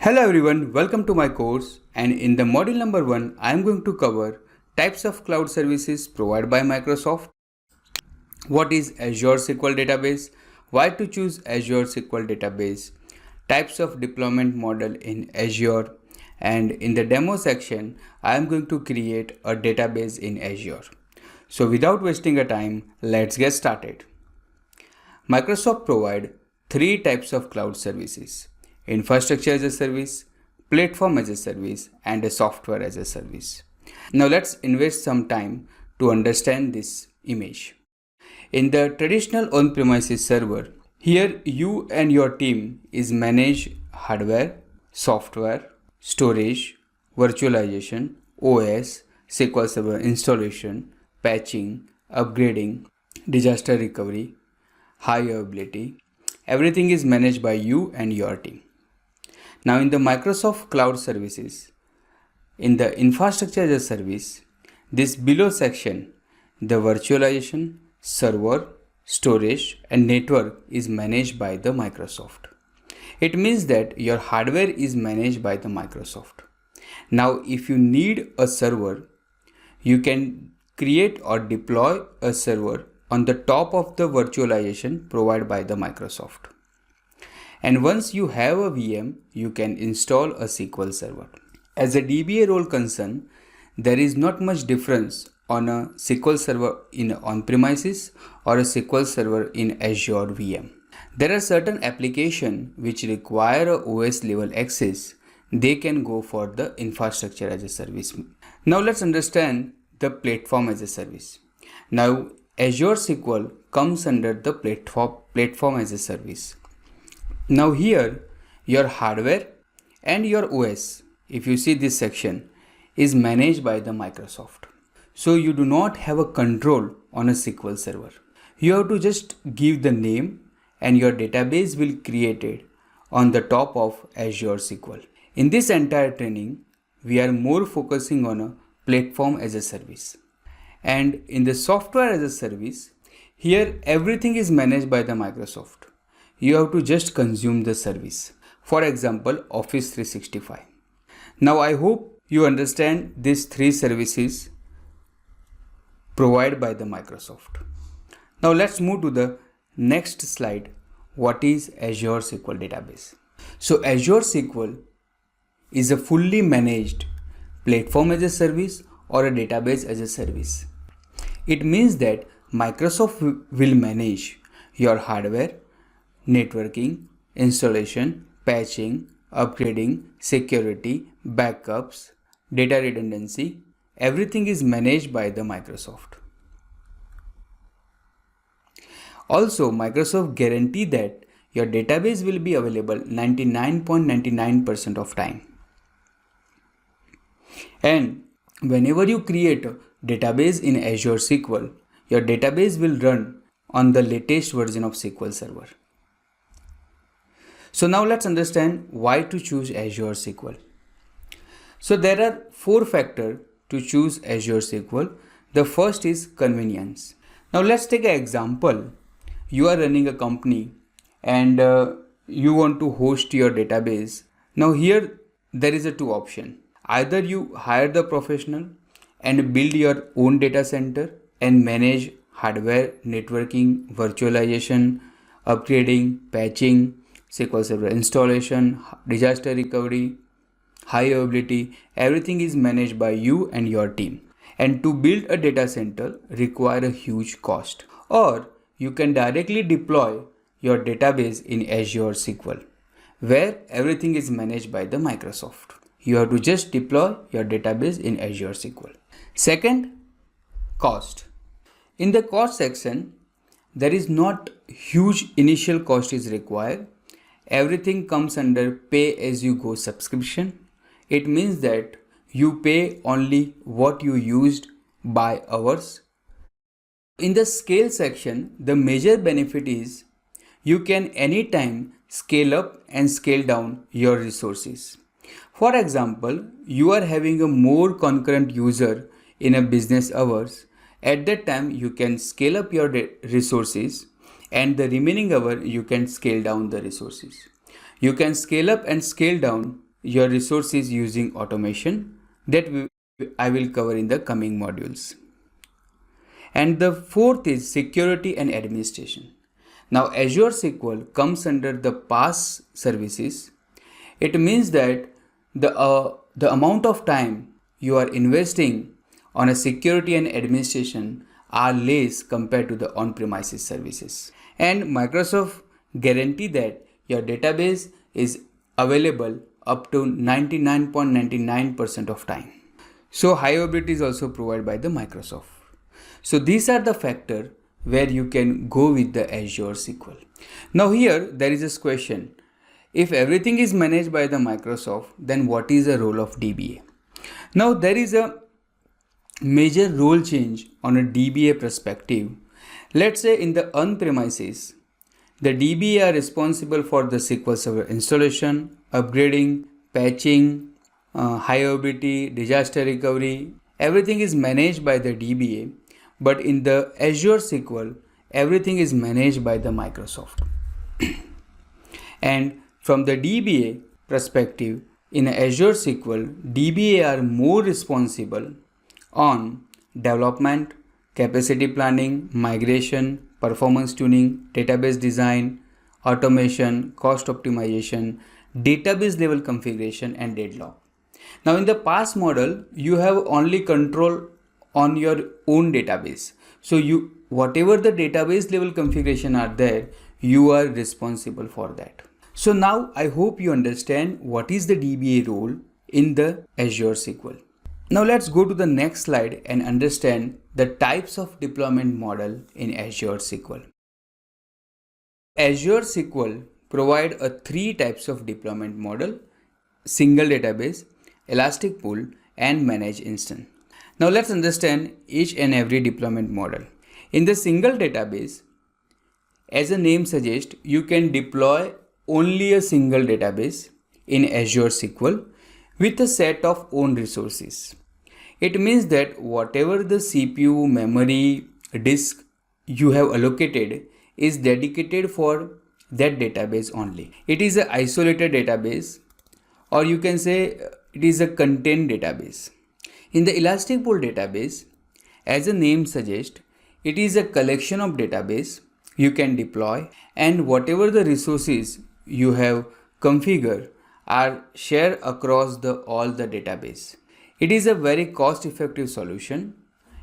Hello everyone, welcome to my course, and in the module number 1 I am going to cover types of cloud services provided by Microsoft. What is Azure SQL Database? Why to choose Azure SQL Database? Types of deployment model in Azure, and in the demo section I am going to create a database in Azure. So without wasting a time, let's get started. Microsoft provide three types of cloud services: infrastructure as a service, platform as a service, and a software as a service. Now let's invest some time to understand this image. In the traditional on-premises server, here you and your team is manage hardware, software, storage, virtualization, OS, SQL Server installation, patching, upgrading, disaster recovery, high availability. Everything is managed by you and your team. Now in the Microsoft Cloud Services, in the infrastructure as a service, this below section, the virtualization, server, storage and network is managed by the Microsoft. It means that your hardware is managed by the Microsoft. Now if you need a server, you can create or deploy a server on the top of the virtualization provided by the Microsoft. And once you have a VM, you can install a SQL server. As a DBA role concern, there is not much difference on a SQL server in on-premises or a SQL server in Azure VM. There are certain applications which require a OS level access. They can go for the infrastructure as a service. Now let's understand the platform as a service. Now Azure SQL comes under the platform as a service. Now here your hardware and your OS, if you see this section, is managed by the Microsoft. So you do not have a control on a SQL server. You have to just give the name and your database will create it on the top of Azure SQL. In this entire training, we are more focusing on a platform as a service. And in the software as a service, here everything is managed by the Microsoft. You have to just consume the service. For example, Office 365. Now I hope you understand these three services provided by the Microsoft. Now let's move to the next slide. What is Azure SQL Database? So Azure SQL is a fully managed platform as a service or a database as a service. It means that Microsoft will manage your hardware, networking, installation, patching, upgrading, security, backups, data redundancy. Everything is managed by the Microsoft. Also, Microsoft guarantee that your database will be available 99.99% of time. And whenever you create a database in Azure SQL, your database will run on the latest version of SQL Server. So now let's understand why to choose Azure SQL. So there are four factors to choose Azure SQL. The first is convenience. Now let's take an example. You are running a company and you want to host your database. Now here there is a two option. Either you hire the professional and build your own data center and manage hardware, networking, virtualization, upgrading, patching, SQL Server installation, disaster recovery, high availability. Everything is managed by you and your team. And to build a data center require a huge cost. Or you can directly deploy your database in Azure SQL, where everything is managed by the Microsoft. You have to just deploy your database in Azure SQL. Second, cost. In the cost section, there is not huge initial cost is required. Everything comes under pay as you go subscription. It means that you pay only what you used by hours. In the scale section, the major benefit is you can anytime scale up and scale down your resources. For example, you are having a more concurrent user in a business hours. At that time, you can scale up your resources, and the remaining hour you can scale down the resources. You can scale up and scale down your resources using automation that I will cover in the coming modules. And the fourth is security and administration. Now Azure SQL comes under the PaaS services. It means that the amount of time you are investing on a security and administration are less compared to the on-premises services. And Microsoft guarantee that your database is available up to 99.99% of time. So high availability is also provided by the Microsoft. So these are the factors where you can go with the Azure SQL. Now here there is this question. If everything is managed by the Microsoft, then what is the role of DBA? Now there is a major role change on a DBA perspective. Let's say in the on-premises, the DBA are responsible for the SQL Server installation, upgrading, patching, high availability, disaster recovery. Everything is managed by the DBA, but in the Azure SQL, everything is managed by the Microsoft. And from the DBA perspective, in Azure SQL, DBA are more responsible on development, capacity planning, migration, performance tuning, database design, automation, cost optimization, database level configuration, and deadlock. Now in the PaaS model, you have only control on your own database. So whatever the database level configuration are there, you are responsible for that. So now I hope you understand what is the DBA role in the Azure SQL. Now let's go to the next slide and understand the types of deployment model in Azure SQL. Azure SQL provide three types of deployment model: single database, elastic pool, and managed instance. Now let's understand each and every deployment model. In the single database, as the name suggests, you can deploy only a single database in Azure SQL with a set of own resources. It means that whatever the CPU, memory, disk you have allocated is dedicated for that database only. It is an isolated database, or you can say it is a contained database. In the elastic pool database, as the name suggests, it is a collection of database you can deploy, and whatever the resources you have configured are shared across all the database. It is a very cost-effective solution,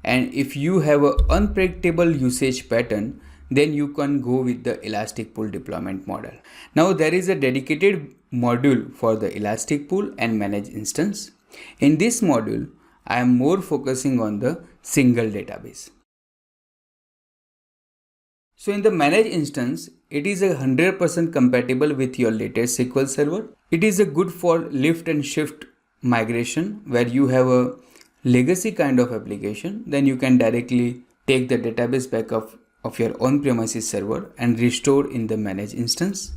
and if you have an unpredictable usage pattern, then you can go with the elastic pool deployment model. Now there is a dedicated module for the elastic pool and managed instance. In this module, I am more focusing on the single database. So in the managed instance, it is 100% compatible with your latest SQL Server. It is a good for lift and shift migration where you have a legacy kind of application. Then you can directly take the database backup of your on-premises server and restore in the managed instance.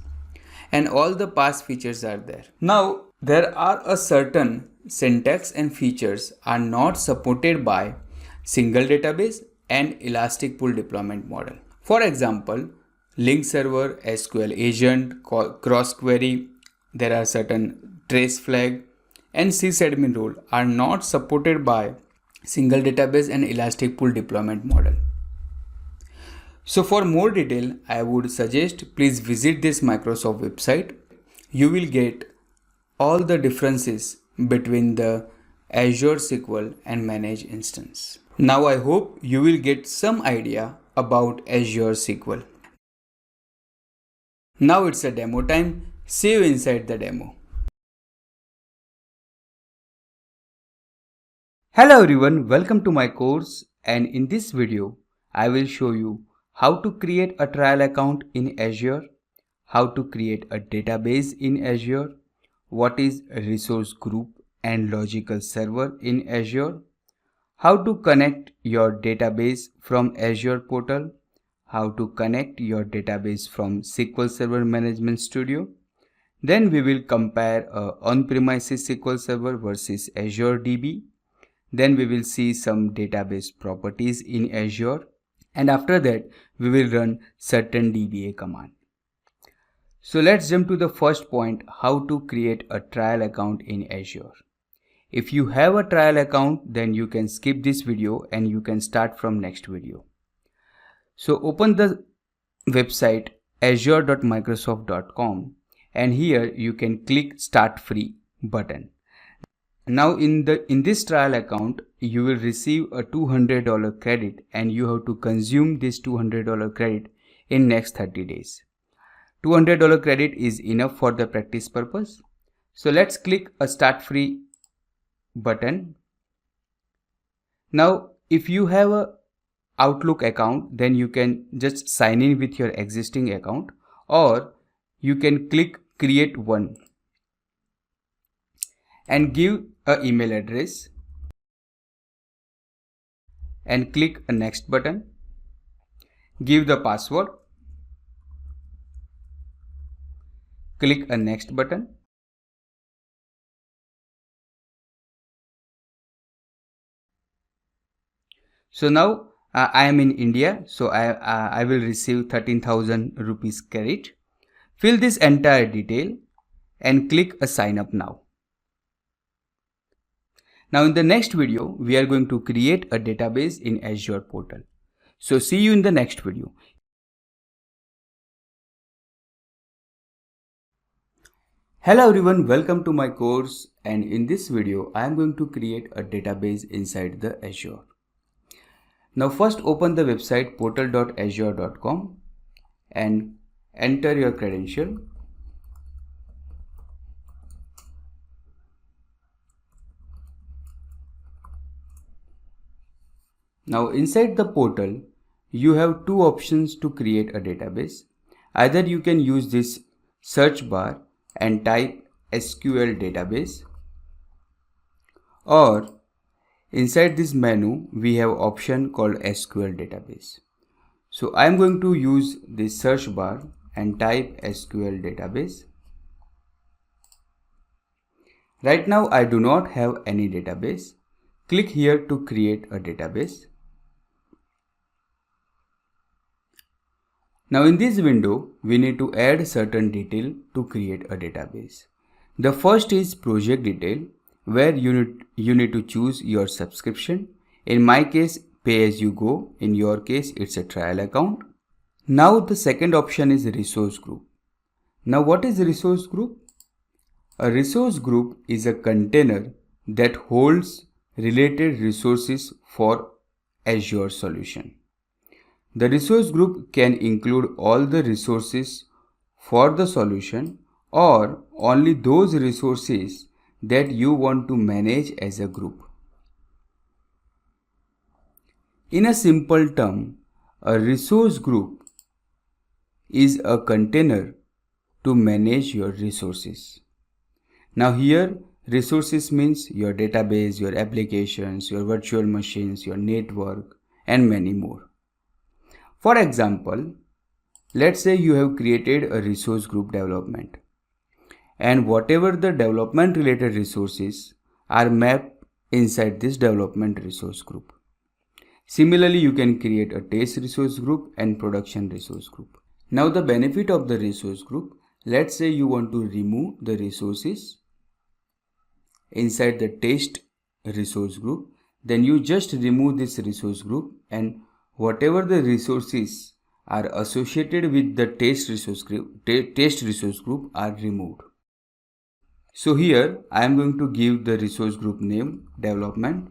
And all the past features are there. Now there are a certain syntax and features are not supported by single database and elastic pool deployment model. For example, link server, SQL agent, cross query, there are certain trace flag, and sysadmin role are not supported by single database and elastic pool deployment model. So for more detail, I would suggest please visit this Microsoft website. You will get all the differences between the Azure SQL and managed instance. Now I hope you will get some idea about Azure SQL. Now it's a demo time. See you inside the demo. Hello everyone, welcome to my course, and in this video I will show you how to create a trial account in Azure, how to create a database in Azure, what is a resource group and logical server in Azure, how to connect your database from Azure portal, how to connect your database from SQL Server Management Studio. Then we will compare on-premises SQL Server versus Azure DB. Then we will see some database properties in Azure, and after that we will run certain DBA command. So let's jump to the first point, how to create a trial account in Azure. If you have a trial account, then you can skip this video and you can start from next video. So open the website azure.microsoft.com and here you can click Start Free button. Now in this trial account, you will receive a $200 credit and you have to consume this $200 credit in next 30 days. $200 credit is enough for the practice purpose. So let's click a Start Free button. Now if you have a Outlook account, then you can just sign in with your existing account, or you can click Create One and give an email address and click a Next button. Give the password, click a Next button. So now I am in India, so I will receive 13,000 rupees credit. Fill this entire detail and click a Sign Up Now. Now in the next video, we are going to create a database in Azure portal. So see you in the next video. Hello everyone, welcome to my course, and in this video I am going to create a database inside the Azure. Now first open the website portal.azure.com and enter your credential. Now inside the portal, you have two options to create a database. Either you can use this search bar and type SQL Database, or inside this menu we have option called SQL Database. So I am going to use this search bar and type SQL Database. Right now I do not have any database. Click here to create a database. Now in this window, we need to add certain detail to create a database. The first is project detail, where you need to choose your subscription. In my case, pay as you go. In your case, it's a trial account. Now the second option is resource group. Now what is a resource group? A resource group is a container that holds related resources for Azure solution. The resource group can include all the resources for the solution or only those resources that you want to manage as a group. In a simple term, a resource group is a container to manage your resources. Now here, resources means your database, your applications, your virtual machines, your network, and many more. For example, let's say you have created a resource group development, and whatever the development related resources are mapped inside this development resource group. Similarly, you can create a test resource group and production resource group. Now the benefit of the resource group, let's say you want to remove the resources inside the test resource group, then you just remove this resource group and whatever the resources are associated with the test resource group are removed. So here I am going to give the resource group name development.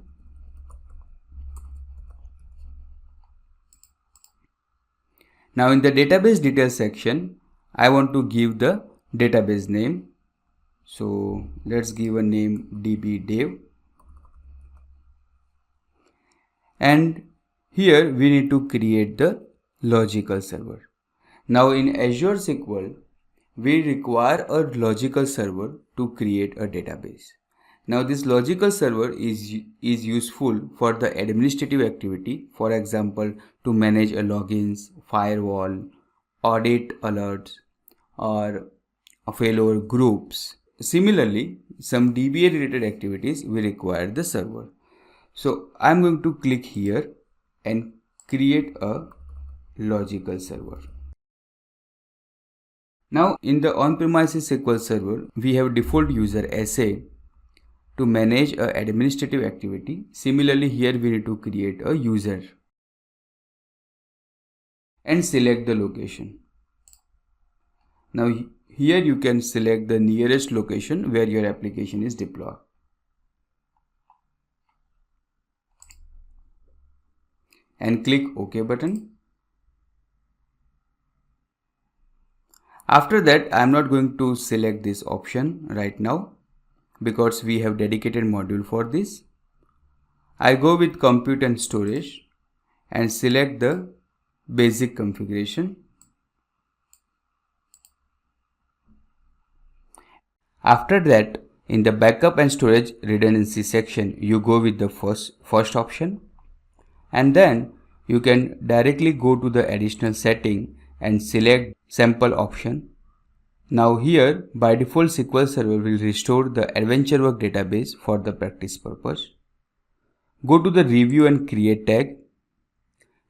Now in the database details section, I want to give the database name. So let's give a name DB Dev. And here we need to create the logical server. Now in Azure SQL, we require a logical server to create a database. Now this logical server is useful for the administrative activity, for example, to manage a logins, firewall, audit alerts, or failover groups. Similarly, some DBA related activities will require the server. So I'm going to click here and create a logical server. Now in the on-premises SQL Server, we have default user SA to manage a administrative activity. Similarly, here we need to create a user and select the location. Now here you can select the nearest location where your application is deployed. And click OK button. After that, I am not going to select this option right now because we have dedicated module for this. I go with compute and storage and select the basic configuration. After that, in the backup and storage redundancy section, you go with the first option, and then you can directly go to the additional setting and select sample option. Now here by default SQL Server will restore the adventure work database for the practice purpose. Go to the review and create tag.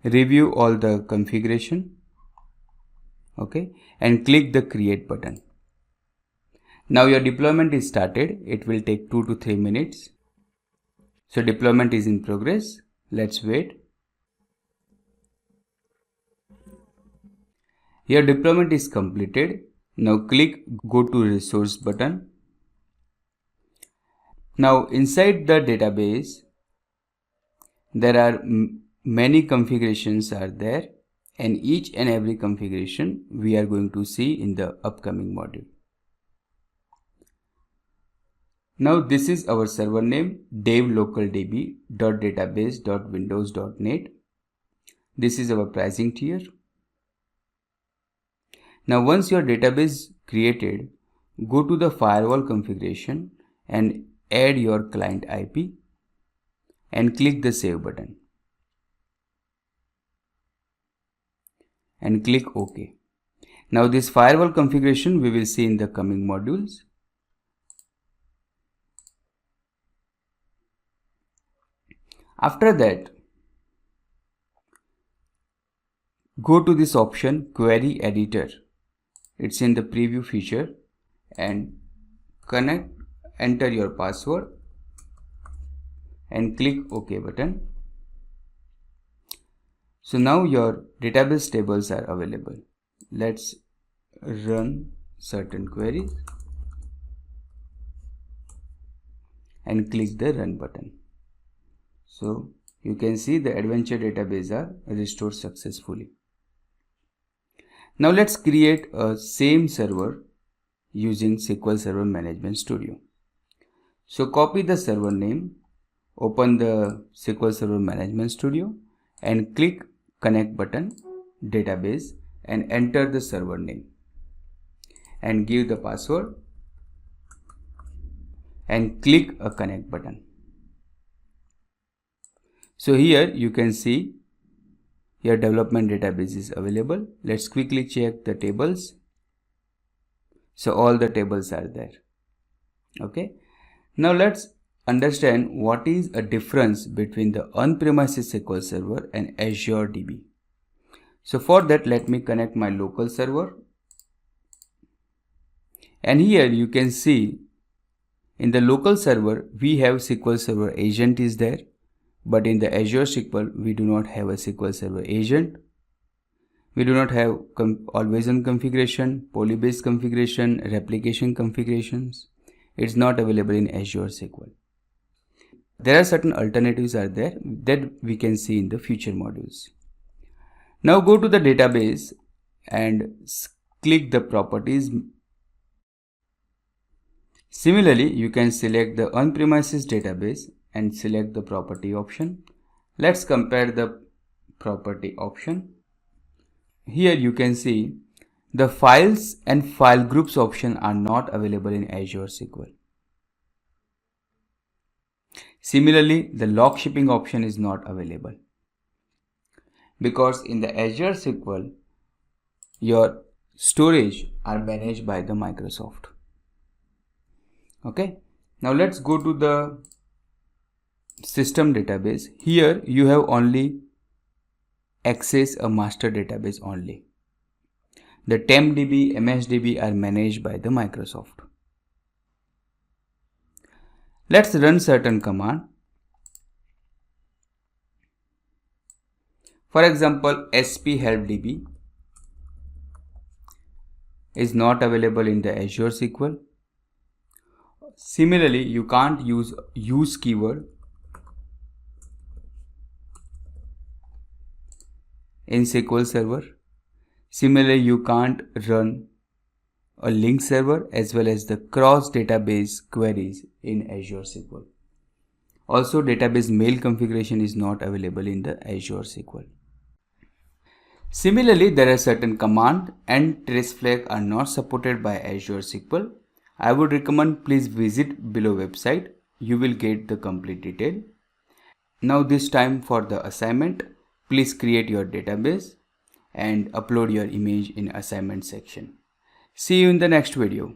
Review all the configuration. Okay, and click the create button. Now your deployment is started. It will take 2 to 3 minutes. So deployment is in progress. Let's wait. Your deployment is completed. Now click go to resource button. Now inside the database, there are many configurations are there, and each and every configuration we are going to see in the upcoming module. Now this is our server name devlocaldb.database.windows.net. This is our pricing tier. Now once your database created, go to the firewall configuration and add your client IP and click the save button and click OK. Now this firewall configuration we will see in the coming modules. After that, go to this option query editor. It's in the preview feature, and enter your password and click OK button. So now your database tables are available. Let's run certain queries and click the run button. So you can see the adventure database are restored successfully. Now let's create a same server using SQL Server Management Studio. So copy the server name, open the SQL Server Management Studio and click connect button database and enter the server name and give the password and click a connect button. So here you can see your development database is available. Let's quickly check the tables. So all the tables are there. Okay. Now let's understand what is a difference between the on-premises SQL Server and Azure DB. So for that, let me connect my local server. And here you can see in the local server, we have SQL Server agent is there. But in the Azure SQL, we do not have a SQL Server agent. We do not have always on configuration, poly-based configuration, replication configurations. It's not available in Azure SQL. There are certain alternatives are there that we can see in the future modules. Now go to the database and click the properties. Similarly, you can select the on-premises database and select the property option. Let's compare the property option. Here you can see the files and file groups option are not available in Azure SQL. Similarly, the log shipping option is not available because in the Azure SQL, your storage are managed by the Microsoft. Okay. Now let's go to the system database. Here you have only access a master database only. The TempDB, MSDB are managed by the Microsoft. Let's run certain command. For example, sp-helpdb is not available in the Azure SQL. Similarly, you can't use keyword in SQL Server. Similarly, you can't run a link server as well as the cross database queries in Azure SQL. Also, database mail configuration is not available in the Azure SQL. Similarly, there are certain command and trace flag are not supported by Azure SQL. I would recommend please visit below website. You will get the complete detail. Now this time for the assignment. Please create your database and upload your image in assignment section. See you in the next video.